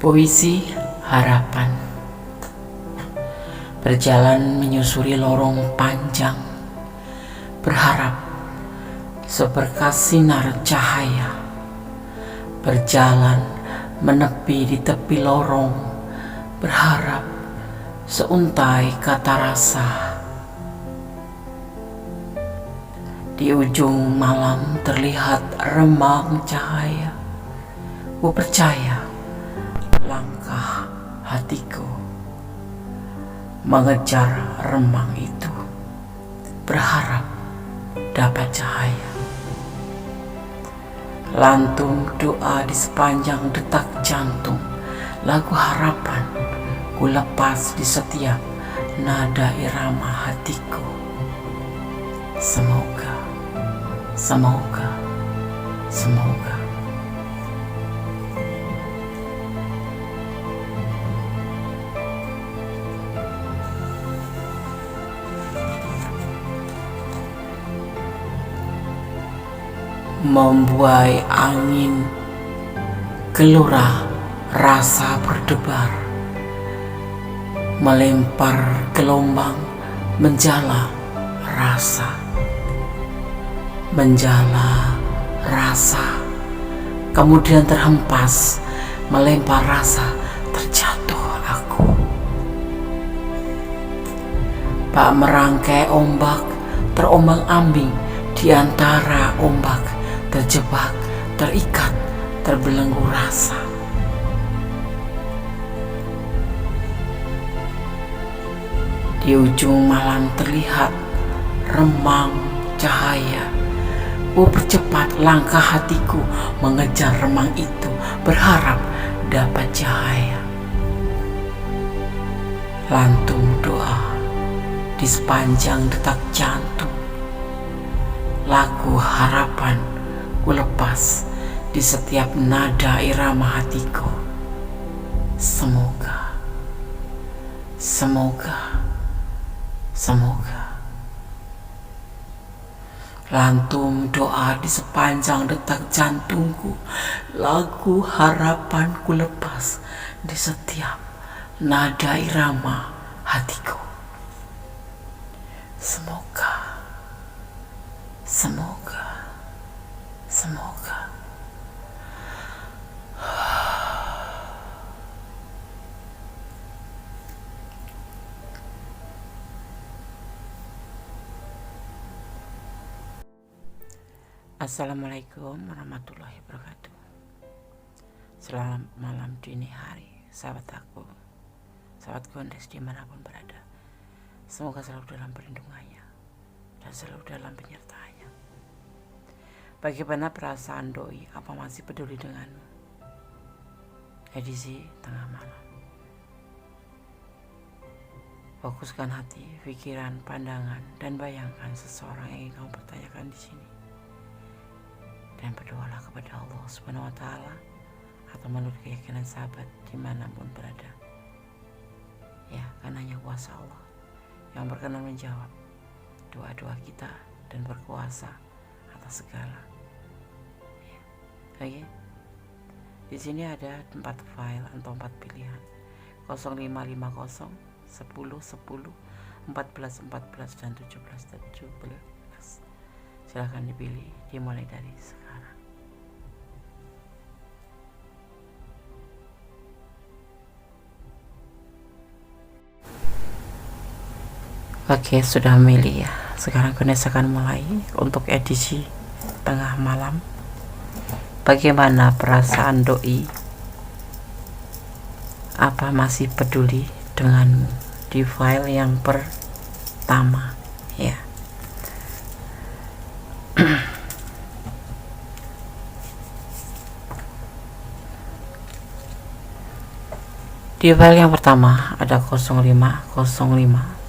Puisi harapan. Berjalan menyusuri lorong panjang, berharap seberkas sinar cahaya. Berjalan menepi di tepi lorong, berharap seuntai kata rasa. Di ujung malam terlihat remang cahaya. Ku percaya langkah hatiku mengejar remang itu, berharap dapat cahaya. Lantung doa di sepanjang detak jantung, lagu harapan ku lepas di setiap nada irama hatiku. Semoga, semoga, semoga. Membuai angin, gelora rasa berdebar, melempar gelombang, menjala rasa, menjala rasa, kemudian terhempas, melempar rasa, terjatuh aku. Bak merangkai ombak, terombang-ambing di antara ombak, terjebak, terikat, terbelenggu rasa. Di ujung malam terlihat remang cahaya. Ku percepat langkah hatiku mengejar remang itu, berharap dapat cahaya. Lantung doa di sepanjang detak jantung, lagu harapan ku lepas di setiap nada irama hatiku. Semoga, semoga, semoga. Lantung doa di sepanjang detak jantungku, lagu harapan ku lepas di setiap nada irama hatiku. Semoga, semoga, semoga. Assalamualaikum warahmatullahi wabarakatuh. Selamat malam dini hari, sahabat aku, sahabat Gondes dimanapun berada. Semoga selalu dalam perlindungannya dan selalu dalam penyertaannya. Bagaimana perasaan doi? Apa masih peduli denganmu? Edisi tengah malam. Fokuskan hati, pikiran, pandangan, dan bayangkan seseorang yang ingin kamu pertanyakan di sini. Dan berdoalah kepada Allah Subhanahu wa Ta'ala atau menurut keyakinan sahabat dimanapun berada. Ya, karena hanya kuasa Allah yang berkenan menjawab doa-doa kita dan berkuasa atas segala. Ya. Oke. Di sini ada 4 file atau 4 pilihan. 0550, 10, 10, 14, 14 dan 17, 17. Silahkan dipilih, dimulai dari sekarang. Oke, sudah memilih ya. Sekarang Gondes akan mulai untuk edisi tengah malam. Bagaimana perasaan doi? Apa masih peduli denganmu? Di file yang pertama ya. Di file yang pertama ada 0505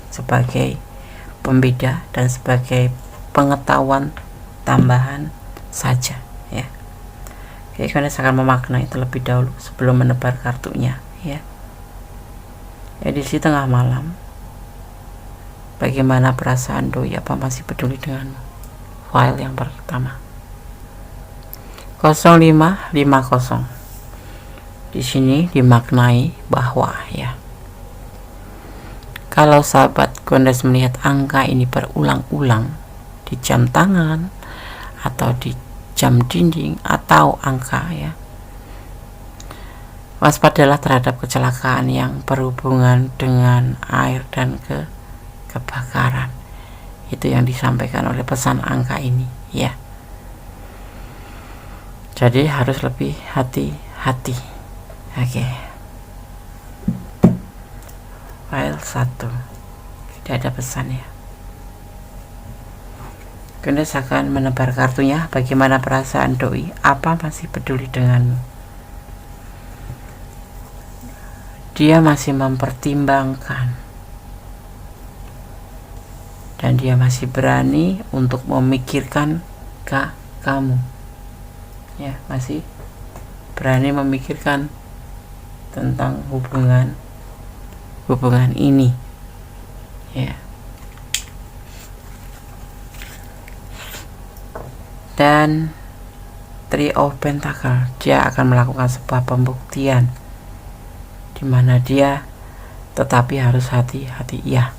sebagai pembeda dan sebagai pengetahuan tambahan saja ya. Oke, Gondes akan memaknai terlebih dahulu sebelum menebar kartunya ya. Edisi tengah malam. Bagaimana perasaan doi? Apa masih peduli denganmu? File yang pertama 0550 Di sini dimaknai bahwa ya, kalau sahabat Gondes melihat angka ini berulang-ulang di jam tangan atau di jam dinding atau angka ya, waspadalah terhadap kecelakaan yang berhubungan dengan air dan kebakaran. Itu yang disampaikan oleh pesan angka ini ya. Jadi harus lebih hati-hati. Oke. File 1. Tidak ada pesan ya. Gondes akan menebar kartunya. Bagaimana perasaan doi? Apa masih peduli denganmu? Dia masih mempertimbangkan. Dan dia masih berani untuk memikirkan kamu. Ya, masih berani memikirkan tentang hubungan ini ya. Dan Three of Pentacle, dia akan melakukan sebuah pembuktian dimana dia tetapi harus hati-hati ya.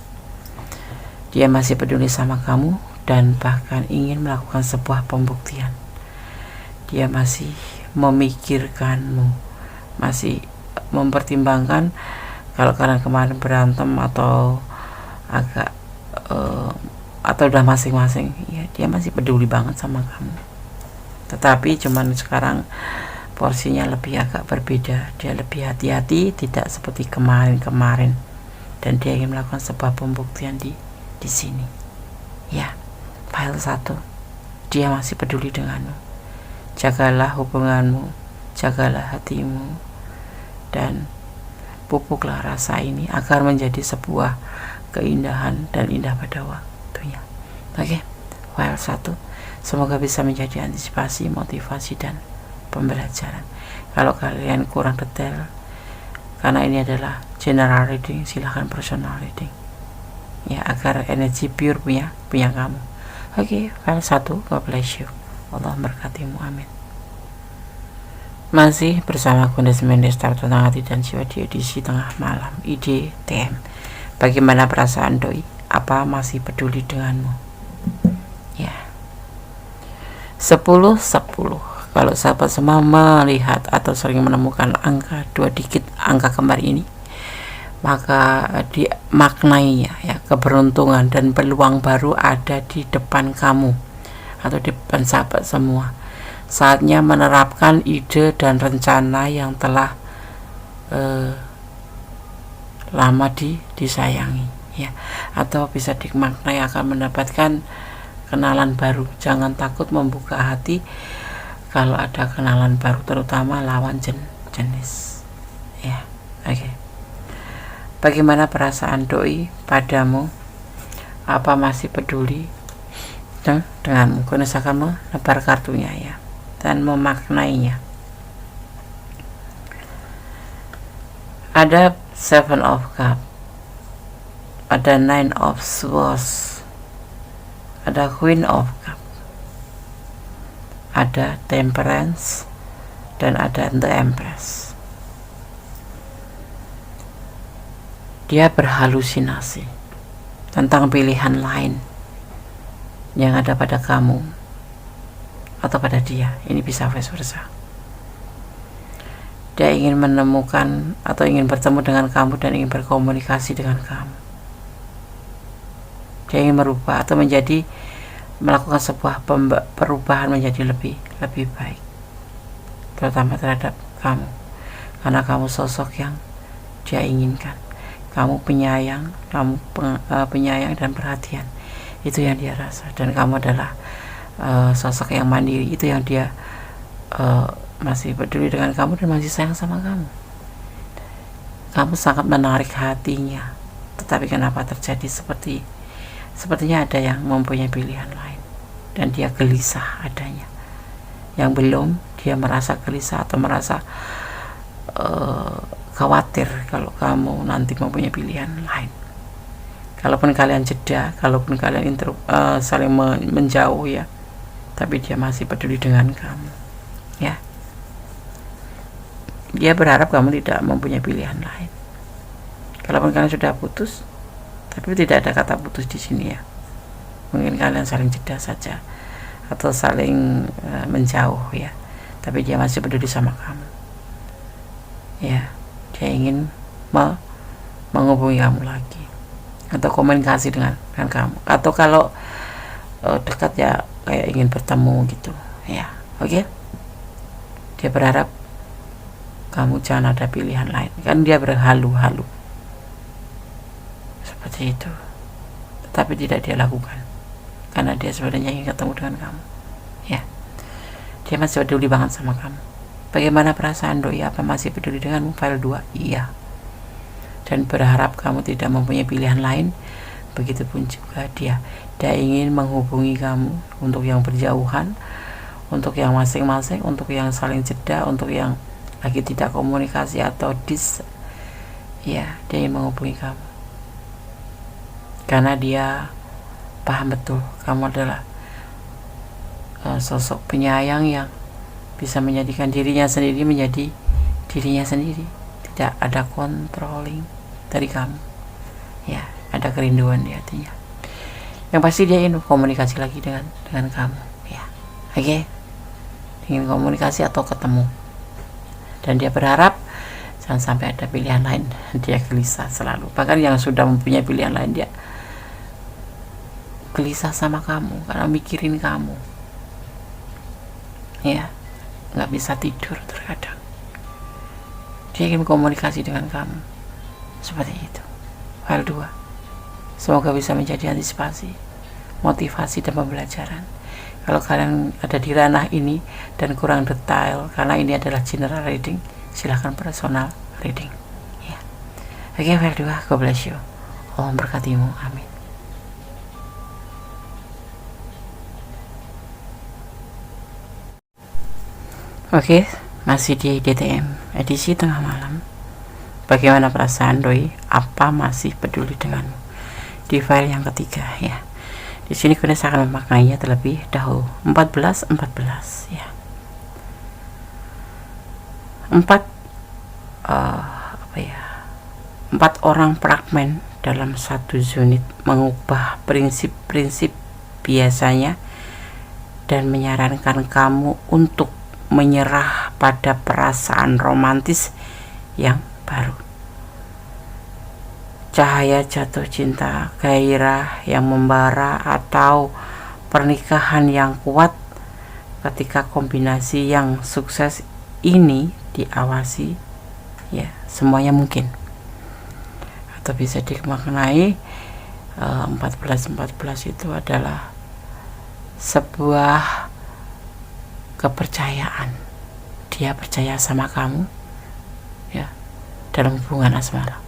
Dia masih peduli sama kamu dan bahkan ingin melakukan sebuah pembuktian. Dia masih memikirkanmu, masih mempertimbangkan kalau kalian kemarin berantem atau agak atau udah masing-masing ya, dia masih peduli banget sama kamu. Tetapi cuman sekarang porsinya lebih agak berbeda. Dia lebih hati-hati, tidak seperti kemarin-kemarin, dan dia ingin melakukan sebuah pembuktian di sini ya. File 1, dia masih peduli denganmu. Jagalah hubunganmu, jagalah hatimu, dan pupuklah rasa ini agar menjadi sebuah keindahan dan indah pada waktunya. Oke, file 1 semoga bisa menjadi antisipasi, motivasi, dan pembelajaran. Kalau kalian kurang detail, karena ini adalah general reading, silahkan personal reading ya, agar energi pure punya kamu. Oke, file 1, God bless you, Allah berkatimu, amin. Masih bersama Gondes Mendes tentang hati dan jiwa di edisi tengah malam IDTM. Bagaimana perasaan doi? Apa masih peduli denganmu? Ya. 10-10. Kalau sahabat semua melihat atau sering menemukan angka 2 digit, angka kembar ini, maka dimaknainya ya, keberuntungan dan peluang baru ada di depan kamu atau di depan sahabat semua. Saatnya menerapkan ide dan rencana yang telah lama disayangi ya, atau bisa dimaknai akan mendapatkan kenalan baru. Jangan takut membuka hati kalau ada kenalan baru, terutama lawan jenis ya. Oke. Bagaimana perasaan doi padamu? Apa masih peduli denganmu? Gondes akan menebar kartunya ya dan memaknainya. Ada 7 of Cups, ada 9 of Swords, ada Queen of Cups, ada Temperance, dan ada The Empress. Dia berhalusinasi tentang pilihan lain yang ada pada kamu atau pada dia. Ini bisa vice versa. Dia ingin menemukan atau ingin bertemu dengan kamu dan ingin berkomunikasi dengan kamu. Dia ingin merubah atau melakukan sebuah perubahan menjadi lebih baik, terutama terhadap kamu, karena kamu sosok yang dia inginkan. Kamu penyayang, penyayang dan perhatian, itu yang dia rasa. Dan kamu adalah sosok yang mandiri, itu yang dia masih peduli dengan kamu dan masih sayang sama kamu. Kamu sangat menarik hatinya, tetapi kenapa terjadi sepertinya ada yang mempunyai pilihan lain dan dia gelisah adanya. Yang belum, dia merasa gelisah atau merasa khawatir kalau kamu nanti mempunyai pilihan lain. Kalaupun kalian jeda, kalaupun kalian saling menjauh ya, tapi dia masih peduli dengan kamu ya. dia berharap kamu tidak mempunyai pilihan lain. Kalaupun kalian sudah putus, tapi tidak ada kata putus di sini ya. Mungkin kalian saling jeda saja atau saling menjauh ya. Tapi dia masih peduli sama kamu. Ya, dia ingin menghubungi kamu lagi atau komunikasi dengan kamu. Atau kalau dekat ya kayak ingin bertemu gitu ya. Oke? Dia berharap kamu jangan ada pilihan lain. Kan dia berhalu-halu seperti itu, tetapi tidak dia lakukan karena dia sebenarnya ingin ketemu dengan kamu ya. Dia masih peduli banget sama kamu. Bagaimana perasaan doi? Apa masih peduli denganmu? File 2, iya. Dan berharap kamu tidak mempunyai pilihan lain. Begitupun juga dia ingin menghubungi kamu untuk yang berjauhan, untuk yang masing-masing, untuk yang saling jeda, untuk yang lagi tidak komunikasi atau ya, dia ingin menghubungi kamu karena dia paham betul kamu adalah sosok penyayang yang bisa menjadikan dirinya sendiri menjadi dirinya sendiri. Tidak ada controlling dari kamu ya, ada kerinduan di hatinya. Yang pasti dia ingin komunikasi lagi dengan kamu ya. Oke? Ingin komunikasi atau ketemu. Dan dia berharap jangan sampai ada pilihan lain. Dia gelisah selalu. Bahkan yang sudah mempunyai pilihan lain, dia gelisah sama kamu karena mikirin kamu ya, nggak bisa tidur terkadang. Dia ingin komunikasi dengan kamu seperti itu. File 2, semoga bisa menjadi antisipasi, motivasi, dan pembelajaran. Kalau kalian ada di ranah ini dan kurang detail, karena ini adalah general reading, silahkan personal reading ya. Oke, file 2, God bless you, Allah memberkatimu, amin. Oke, masih di DTM edisi tengah malam. Bagaimana perasaan doi? Apa masih peduli denganmu? Di file yang ketiga ya. Di sini kita akan memaknainya terlebih dahulu. 14 ya. 4 orang fragmen dalam satu unit mengubah prinsip-prinsip biasanya dan menyarankan kamu untuk menyerah pada perasaan romantis yang baru. Cahaya jatuh cinta, gairah yang membara, atau pernikahan yang kuat. Ketika kombinasi yang sukses ini diawasi ya, semuanya mungkin. Atau bisa dimaknai 14 itu adalah sebuah kepercayaan. Dia percaya sama kamu ya, dalam hubungan asmara.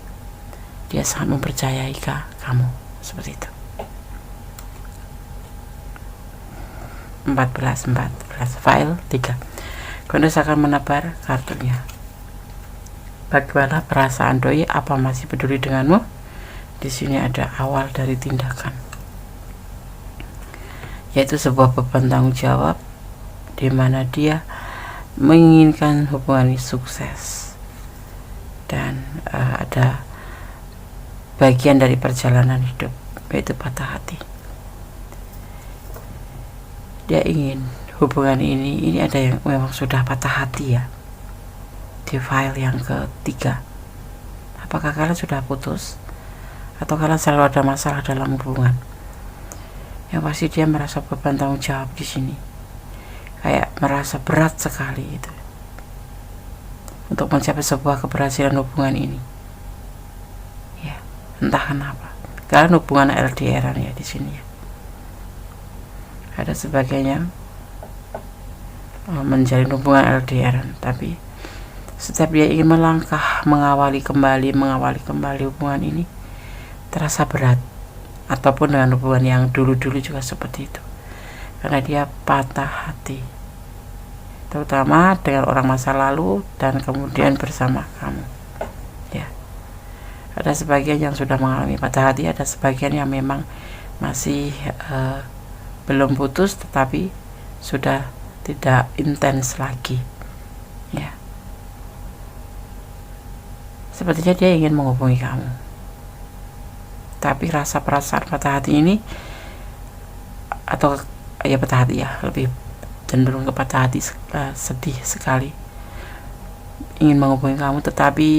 Dia sangat mempercayai kamu seperti itu. 14 file 3. Kondus akan menebar kartunya. Bagaimana perasaan doi? Apa masih peduli denganmu? Di sini ada awal dari tindakan, yaitu sebuah beban tanggung jawab di mana dia menginginkan hubungan ini sukses dan ada bagian dari perjalanan hidup, yaitu patah hati. Dia ingin hubungan ini ada yang memang sudah patah hati ya. Di file yang ketiga, apakah kalian sudah putus atau kalian selalu ada masalah dalam hubungan? Yang pasti dia merasa beban tanggung jawab di sini, kayak merasa berat sekali itu untuk mencapai sebuah keberhasilan hubungan ini ya. Entah kenapa kalian hubungan LDR-an ya di sini ya. Ada sebagian yang menjalin hubungan LDR-an, tapi setiap dia ingin melangkah mengawali kembali hubungan ini terasa berat, ataupun dengan hubungan yang dulu-dulu juga seperti itu, karena dia patah hati, terutama dengan orang masa lalu dan kemudian bersama kamu ya. Ada sebagian yang sudah mengalami patah hati, ada sebagian yang memang masih belum putus tetapi sudah tidak intens lagi ya. sepertinya dia ingin menghubungi kamu, tapi rasa perasaan patah hati ini, atau ya patah hati ya, lebih cenderung ke patah hati, sedih sekali, ingin menghubungi kamu, tetapi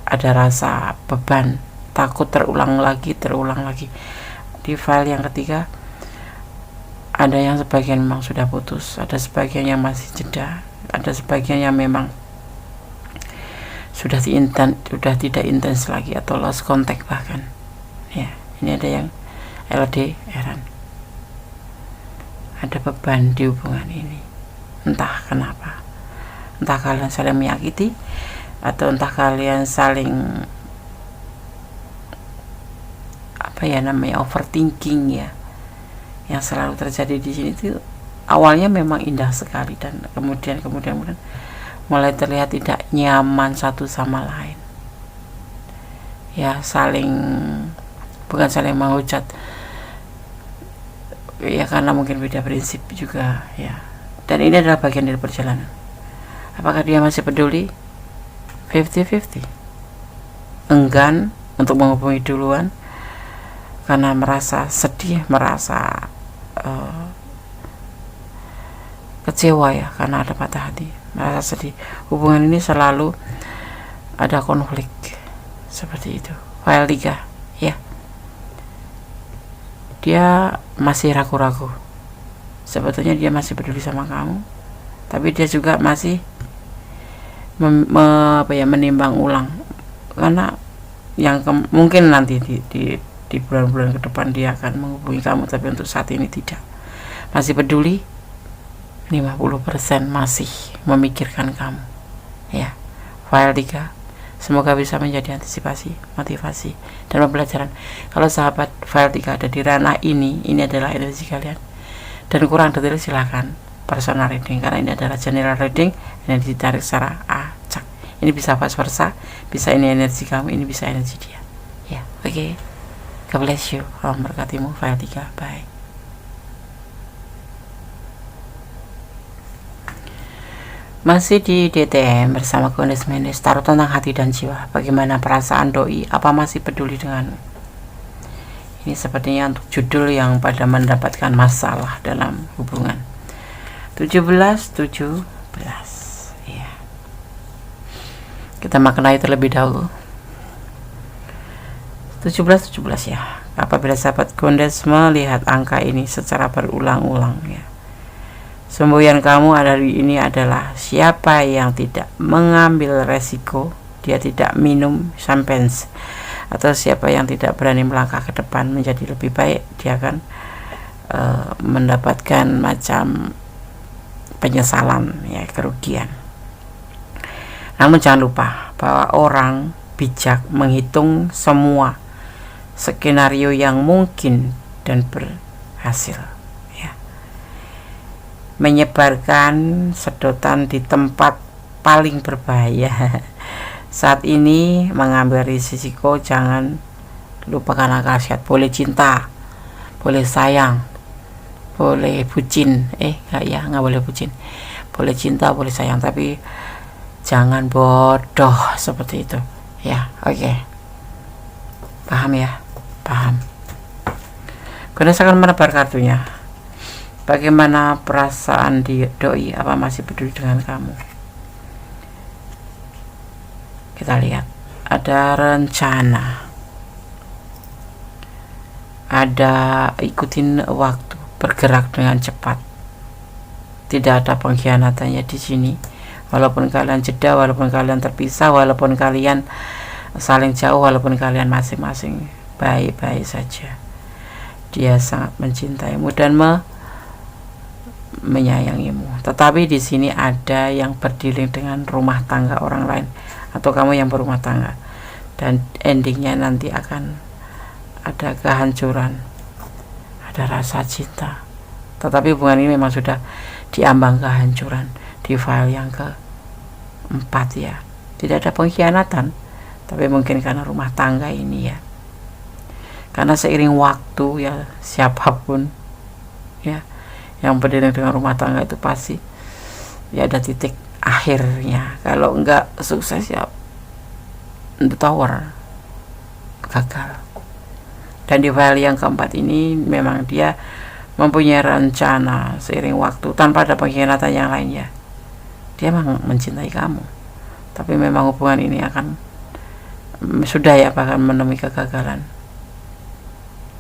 ada rasa beban, takut terulang lagi. Di file yang ketiga ada yang sebagian memang sudah putus, ada sebagian yang masih jeda, ada sebagian yang memang sudah tidak intens lagi atau lost contact bahkan. Ya, ini ada yang LDR-an. Ada beban di hubungan ini. Entah kenapa. Entah kalian saling menyakiti atau entah kalian saling overthinking ya. Yang selalu terjadi di sini itu awalnya memang indah sekali dan kemudian mulai terlihat tidak nyaman satu sama lain. Ya, bukan saling menghujat. Ya, karena mungkin beda prinsip juga ya. Dan ini adalah bagian dari perjalanan. Apakah dia masih peduli? 50-50. Enggan untuk menghubungi duluan karena merasa sedih, merasa kecewa ya, karena ada patah hati, merasa sedih. Hubungan ini selalu ada konflik seperti itu. File 3 ya, dia masih ragu-ragu. Sebetulnya dia masih peduli sama kamu, tapi dia juga masih menimbang ulang, karena yang mungkin nanti di bulan-bulan ke depan dia akan menghubungi kamu, tapi untuk saat ini tidak. Masih peduli 50%, masih memikirkan kamu ya. File 3 semoga bisa menjadi antisipasi, motivasi, dan pembelajaran. Kalau sahabat file 3 ada di ranah ini adalah energi kalian, dan kurang detail silahkan personal reading, karena ini adalah general reading, energi ditarik secara acak. Ini bisa vice versa, bisa ini energi kamu, ini bisa energi dia ya. Oke. God bless you. Allah memberkatimu. File 3. Bye. Masih di DTM bersama Goddess Mendes, taruh tentang hati dan jiwa. Bagaimana perasaan doi? Apa masih peduli denganmu? Ini sepertinya untuk judul yang pada mendapatkan masalah dalam hubungan. 17 ya. Kita maknai terlebih dahulu. 17 ya. Apabila sahabat Goddess melihat angka ini secara berulang-ulang ya, semboyan kamu hari ini adalah siapa yang tidak mengambil resiko, dia tidak minum champagne, atau siapa yang tidak berani melangkah ke depan menjadi lebih baik, dia akan mendapatkan macam penyesalan ya, kerugian. Namun jangan lupa bahwa orang bijak menghitung semua skenario yang mungkin dan berhasil ya. Menyebarkan sedotan di tempat paling berbahaya saat ini, mengambil risiko, jangan lupakan akal sehat. Boleh cinta, boleh sayang, boleh bucin, nggak boleh bucin, boleh cinta, boleh sayang, tapi jangan bodoh seperti itu ya. Oke. Paham ya? Paham. Goddess akan menebar kartunya. Bagaimana perasaan doi? Apa masih peduli dengan kamu? Kita lihat. Ada rencana, ada ikutin waktu, bergerak dengan cepat. Tidak ada pengkhianatannya di sini. Walaupun kalian jeda, walaupun kalian terpisah, walaupun kalian saling jauh, walaupun kalian masing-masing baik-baik saja, dia sangat mencintaimu dan menyayangimu. Tetapi di sini ada yang berdiling dengan rumah tangga orang lain, atau kamu yang berumah tangga, dan endingnya nanti akan ada kehancuran, ada rasa cinta. Tetapi hubungan ini memang sudah diambang kehancuran di file yang ke-4 ya. Tidak ada pengkhianatan, tapi mungkin karena rumah tangga ini ya, karena seiring waktu ya, siapapun ya yang berdiri dengan rumah tangga itu pasti ya ada titik akhirnya. Kalau enggak sukses ya the tower, gagal. Dan di file yang keempat ini memang dia mempunyai rencana seiring waktu tanpa ada pengkhianatan yang lainnya. Dia memang mencintai kamu, tapi memang hubungan ini akan sudah ya bahkan menemui kegagalan.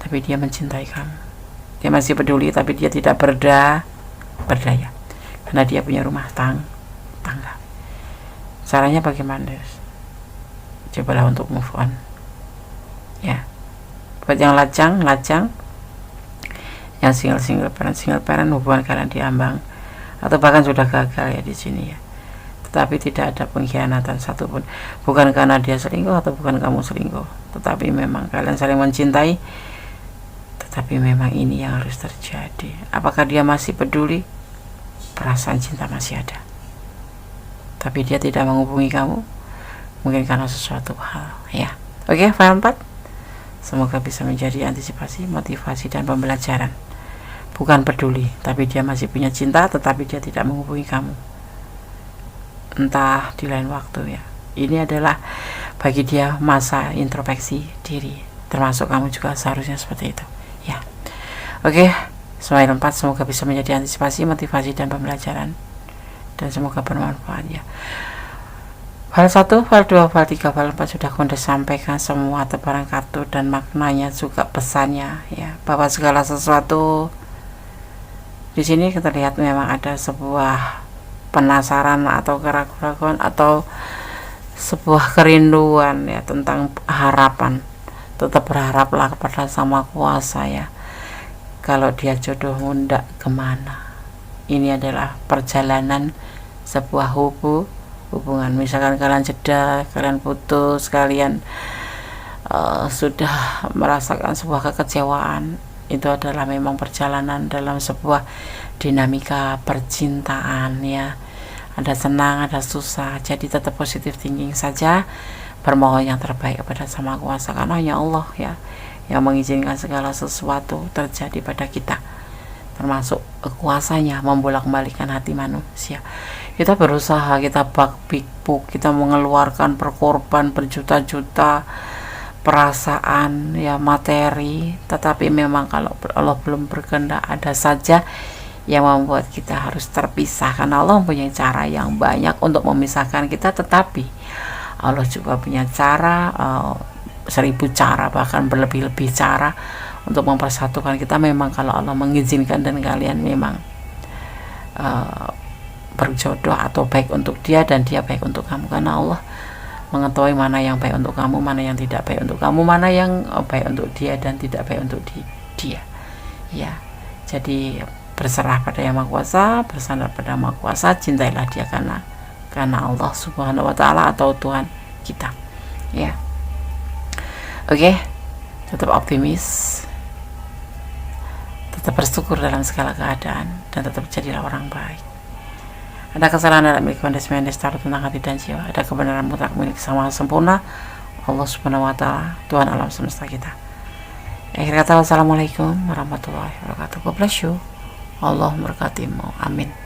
Tapi dia mencintai kamu, dia masih peduli, tapi dia tidak berdaya karena dia punya rumah tangga. Caranya bagaimana? Cobalah untuk move on ya. Buat yang lajang, yang single parent, hubungan kalian diambang atau bahkan sudah gagal ya di sini ya. Tetapi tidak ada pengkhianatan satupun, bukan karena dia selingkuh atau bukan kamu selingkuh, tetapi memang kalian saling mencintai. Tetapi memang ini yang harus terjadi. Apakah dia masih peduli? Perasaan cinta masih ada, tapi dia tidak menghubungi kamu, mungkin karena sesuatu hal ya. Oke, file 4 semoga bisa menjadi antisipasi, motivasi, dan pembelajaran. Bukan peduli, tapi dia masih punya cinta, tetapi dia tidak menghubungi kamu, entah di lain waktu ya. Ini adalah bagi dia masa introspeksi diri, termasuk kamu juga seharusnya seperti itu ya. Oke, file 4 semoga bisa menjadi antisipasi, motivasi, dan pembelajaran, dan semoga bermanfaat ya. File 1, file 2, file 3, file 4 sudah Konde sampaikan semua tebaran kartu dan maknanya juga pesannya ya, bahwa segala sesuatu di sini kita lihat memang ada sebuah penasaran atau keraguan atau sebuah kerinduan ya tentang harapan. Tetap berharaplah kepada Sama Kuasa ya. Kalau dia jodohmu ndak kemana. Ini adalah perjalanan sebuah hubungan. Misalkan kalian jeda, kalian putus, kalian sudah merasakan sebuah kekecewaan, itu adalah memang perjalanan dalam sebuah dinamika percintaan ya. Ada senang, ada susah, jadi tetap positive thinking saja, bermohon yang terbaik kepada Sama Kuasa, karena hanya Allah ya yang mengizinkan segala sesuatu terjadi pada kita, termasuk kuasanya membolak-balikan hati manusia. Kita berusaha, kita bak-bikbuk, kita mengeluarkan berkorban berjuta-juta perasaan ya, materi, tetapi memang kalau Allah belum berkehendak, ada saja yang membuat kita harus terpisah, karena Allah punya cara yang banyak untuk memisahkan kita, tetapi Allah juga punya cara 1000 cara, bahkan berlebih-lebih cara untuk mempersatukan kita. Memang kalau Allah mengizinkan dan kalian memang berjodoh atau baik untuk dia dan dia baik untuk kamu, karena Allah mengetahui mana yang baik untuk kamu, mana yang tidak baik untuk kamu, mana yang baik untuk dia dan tidak baik untuk dia ya. Jadi berserah pada Yang Maha Kuasa, bersandar pada Maha Kuasa, cintailah dia karena Allah Subhanahu wa Ta'ala atau Tuhan kita ya. Oke, tetap optimis, tetap bersyukur dalam segala keadaan, dan tetap jadilah orang baik. Ada kesalahan dalam milik mendes taruh tentang hati dan jiwa, ada kebenaran mutlak milik Sama Sempurna Allah Subhanahu wa Ta'ala, Tuhan alam semesta kita. Akhir kata, wassalamualaikum warahmatullahi wabarakatuh. God bless you. Allah memberkatimu. Amin.